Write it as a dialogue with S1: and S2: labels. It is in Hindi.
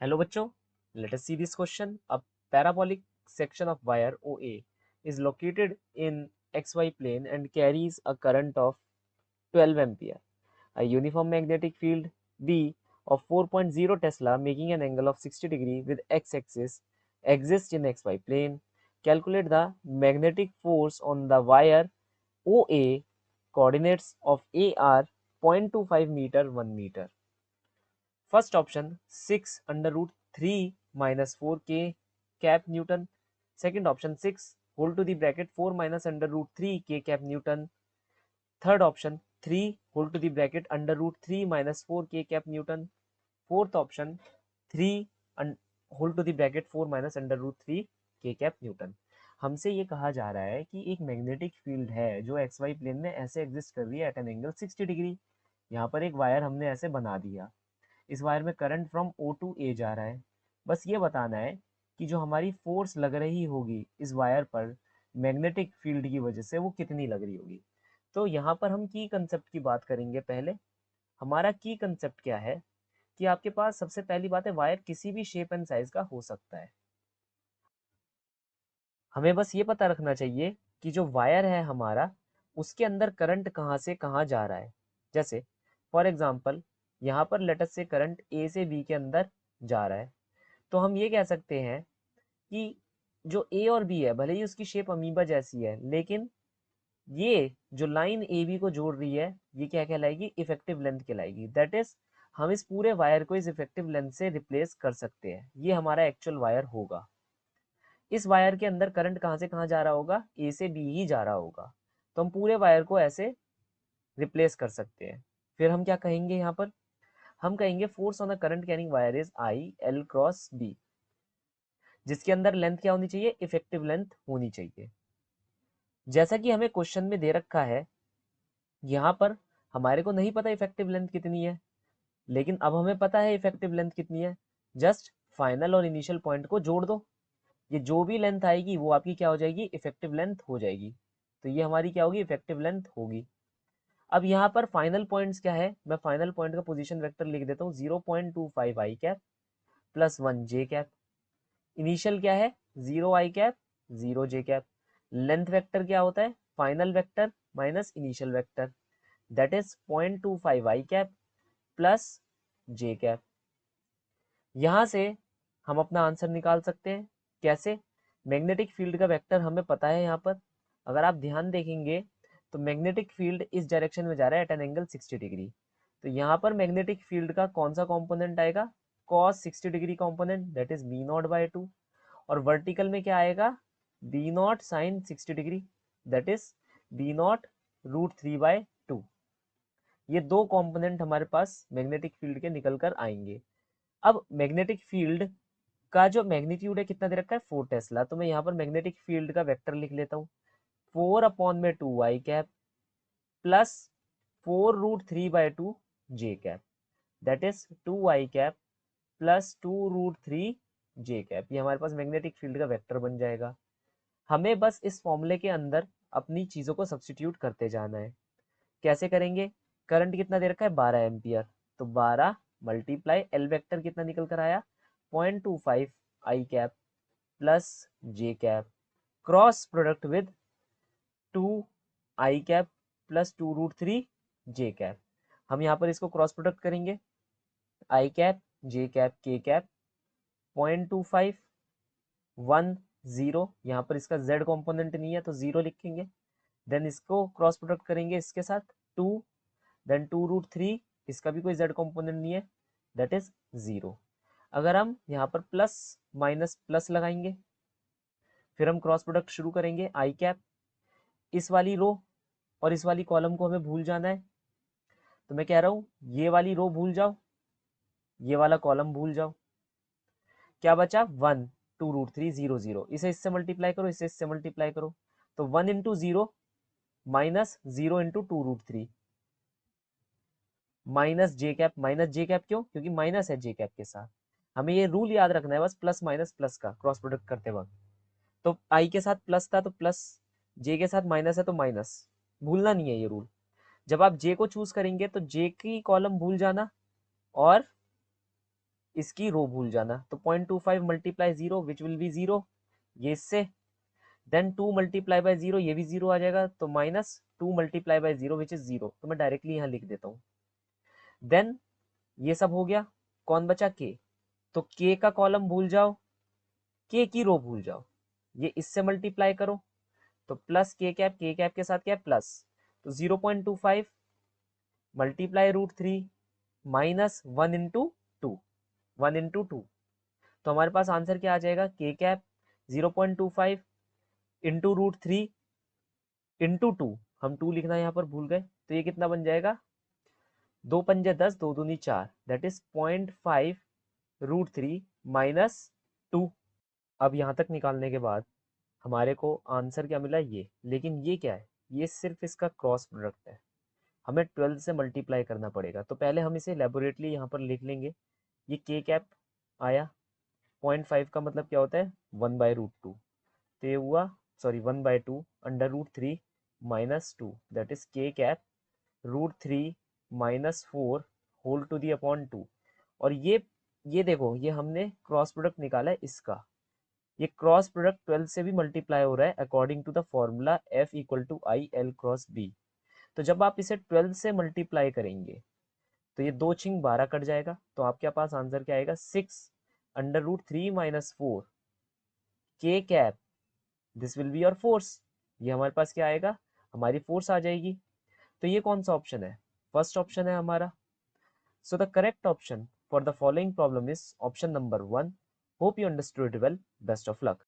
S1: Hello bachcho, let us see this question. A parabolic section of wire OA is located in XY plane and carries a current of 12 ampere. A uniform magnetic field B of 4.0 Tesla making an angle of 60 degree with x-axis exists in XY plane. Calculate the magnetic force on the wire OA. Coordinates of A are 0.25 meter 1 meter. First option 6 under root 3 minus 4k cap Newton. Second option 6 whole to the bracket 4 minus under root 3 k cap Newton. Third option 3 whole to the bracket under root 3 minus 4 k cap Newton. Fourth option 3 whole to the bracket 4 minus under root 3 k cap Newton. हमसे ये कहा जा रहा है कि एक मैग्नेटिक फील्ड है जो एक्स वाई प्लेन में ऐसे एग्जिस्ट कर रही है एट एन एंगल 60 डिग्री। यहाँ पर एक वायर हमने ऐसे बना दिया, इस वायर में current from O to A जा रहा है। बस ये बताना है कि जो हमारी फोर्स लग रही होगी इस वायर पर मैग्नेटिक फील्ड की वजह से वो कितनी लग रही होगी। तो यहाँ पर हम की कंसेप्ट की बात करेंगे। पहले हमारा की कंसेप्ट क्या है कि आपके पास सबसे पहली बात है वायर किसी भी शेप एंड साइज का हो सकता है। हमें बस ये पता रखना चाहिए कि जो वायर है हमारा उसके अंदर करंट कहाँ से कहाँ जा रहा है। जैसे फॉर एग्जांपल यहाँ पर लेटस से करंट ए से बी के अंदर जा रहा है, तो हम ये कह सकते हैं कि जो ए और बी है भले ही उसकी शेप अमीबा जैसी है, लेकिन ये जो लाइन ए बी को जोड़ रही है ये क्या कहलाएगी, इफेक्टिव लेंथ कहलाएगी। दैट इज हम इस पूरे वायर को इस इफेक्टिव लेंथ से रिप्लेस कर सकते हैं। ये हमारा एक्चुअल वायर होगा। इस वायर के अंदर करंट कहाँ से कहाँ जा रहा होगा, ए से बी ही जा रहा होगा, तो हम पूरे वायर को ऐसे रिप्लेस कर सकते हैं। फिर हम क्या कहेंगे, यहाँ पर हम कहेंगे force on a current carrying wire is I L cross B, जिसके अंदर लेंथ क्या होनी चाहिए, इफेक्टिव लेंथ होनी चाहिए। जैसा कि हमें क्वेश्चन में दे रखा है, यहाँ पर हमारे को नहीं पता इफेक्टिव लेंथ कितनी है, लेकिन अब हमें पता है इफेक्टिव लेंथ कितनी है। जस्ट फाइनल और इनिशियल पॉइंट को जोड़ दो, ये जो भी लेंथ आएगी वो आपकी क्या हो जाएगी, इफेक्टिव लेंथ हो जाएगी। तो ये हमारी क्या होगी, इफेक्टिव लेंथ होगी। अब यहाँ पर फाइनल पॉइंट्स क्या है, मैं फाइनल पॉइंट का पोजीशन वेक्टर लिख देता हूँ 0.25 i cap plus 1 J cap. Initial क्या है, 0 आई कैप 0 जे कैप। लेंथ वेक्टर क्या होता है, final vector minus initial vector, that is 0.25 i cap plus j cap. यहाँ से हम अपना आंसर निकाल सकते हैं। कैसे, मैग्नेटिक फील्ड का वेक्टर हमें पता है। यहाँ पर अगर आप ध्यान देखेंगे तो मैग्नेटिक फील्ड इस डायरेक्शन में जा रहा है एट एन एंगल 60 डिग्री। तो यहाँ पर मैग्नेटिक फील्ड का कौन सा कंपोनेंट आएगा, cos 60 degree component, that is B naught by 2। और वर्टिकल में क्या आएगा, B naught sine 60 degree, that is B naught root 3/2। ये दो कंपोनेंट हमारे पास मैग्नेटिक फील्ड के निकल कर आएंगे। अब मैग्नेटिक फील्ड का जो मैग्नीट्यूड है कितना दे रखा है, 4 टेस्ला। तो मैं यहाँ पर मैग्नेटिक फील्ड का वेक्टर लिख लेता हूँ 4/2 i cap plus 4√3/2 j cap, that is 2 i cap plus 2√3 j cap. ये हमारे पास मैग्नेटिक फील्ड का वेक्टर बन जाएगा। हमें बस इस फॉर्मूले के अंदर अपनी चीजों को सब्सटीट्यूट करते जाना है। कैसे करेंगे, करंट कितना दे रखा है, 12 एम्पियर, तो 12 मल्टीप्लाई एल वेक्टर कितना निकल कर आया, 0.25 i cap plus j cap cross product with 2 i cap plus 2√3 j cap. हम यहाँ पर इसको क्रॉस प्रोडक्ट करेंगे, i cap j cap k cap 0.25 1 0, यहाँ पर इसका z कॉम्पोनेंट नहीं है तो 0 लिखेंगे। देन इसको क्रॉस प्रोडक्ट करेंगे इसके साथ 2, देन 2√3, इसका भी कोई z कॉम्पोनेंट नहीं है, दैट इज 0। अगर हम यहाँ पर प्लस माइनस प्लस लगाएंगे, फिर हम क्रॉस प्रोडक्ट शुरू करेंगे, आई कैप, इस वाली रो और इस वाली कॉलम को हमें भूल जाना है। तो मैं कह रहा हूँ ये वाली रो भूल जाओ, ये वाला कॉलम भूल जाओ। क्या बचा, 1 2√3 0 0, इसे इससे मल्टीप्लाई करो, इसे इससे मल्टीप्लाई करो, तो 1 इंटू 0 माइनस 0 इंटू 2√3 माइनस जे कैप। माइनस जे कैप क्यों, क्योंकि माइनस है जे कैप के साथ। हमें ये रूल याद रखना है बस, प्लस माइनस प्लस का क्रॉस प्रोडक्ट करते वक्त। तो आई के साथ प्लस था तो प्लस, जे के साथ माइनस है तो माइनस, भूलना नहीं है ये रूल। जब आप जे को चूज करेंगे तो जे की कॉलम भूल जाना और इसकी रो भूल जाना। तो 0.25 मल्टीप्लाई 0 विच विल बी 0, ये इससे, देन 2 मल्टीप्लाई बाय 0, ये भी 0 आ जाएगा, तो -2 मल्टीप्लाई बाय 0 विच इज 0। तो मैं डायरेक्टली यहाँ लिख देता हूँ। देन ये सब हो गया, कौन बचा के, तो के का कॉलम भूल जाओ, के की रो भूल जाओ, ये इससे मल्टीप्लाई करो, तो प्लस के कैप के साथ क्या है प्लस, तो 0.25 मल्टीप्लाई √3 -1 × 2, 1 × 2, तो हमारे पास आंसर क्या आ जाएगा, के कैप 0.25 इंटू √3 इंटू 2, हम 2 लिखना यहाँ पर भूल गए, तो ये कितना बन जाएगा, 2 पंजे 10, 2 दूनी 4, दैट इज 0.5 √3 -2। अब यहाँ तक निकालने के बाद हमारे को आंसर क्या मिला, ये, लेकिन ये क्या है, ये सिर्फ इसका क्रॉस प्रोडक्ट है, हमें 12 से मल्टीप्लाई करना पड़ेगा। तो पहले हम इसे लेबोरेटली यहाँ पर लिख लेंगे। ये के कैप आया, 0.5 का मतलब क्या होता है, 1/√2, तो ये हुआ, sorry 1/2 √3 -2, that is K cap √3 -4 whole to the upon 2। और ये देखो, ये हमने क्रॉस प्रोडक्ट निकाला है इसका, ये क्रॉस प्रोडक्ट 12 से भी मल्टीप्लाई हो रहा है according to the formula F = I L × B। तो जब आप इसे 12 से मल्टीप्लाई करेंगे तो ये 2 छिंग 12 कट जाएगा, तो आपके पास आंसर क्या आएगा, 6 √3 -4 के cap, this will be your force, ये हमारे पास क्या आएगा, हमारी फोर्स आ जाएगी। तो ये कौन सा ऑप्शन है, फर्स्ट ऑप्शन है हमारा। So the correct option for the following problem is option number 1। Hope you understood it well, best of luck.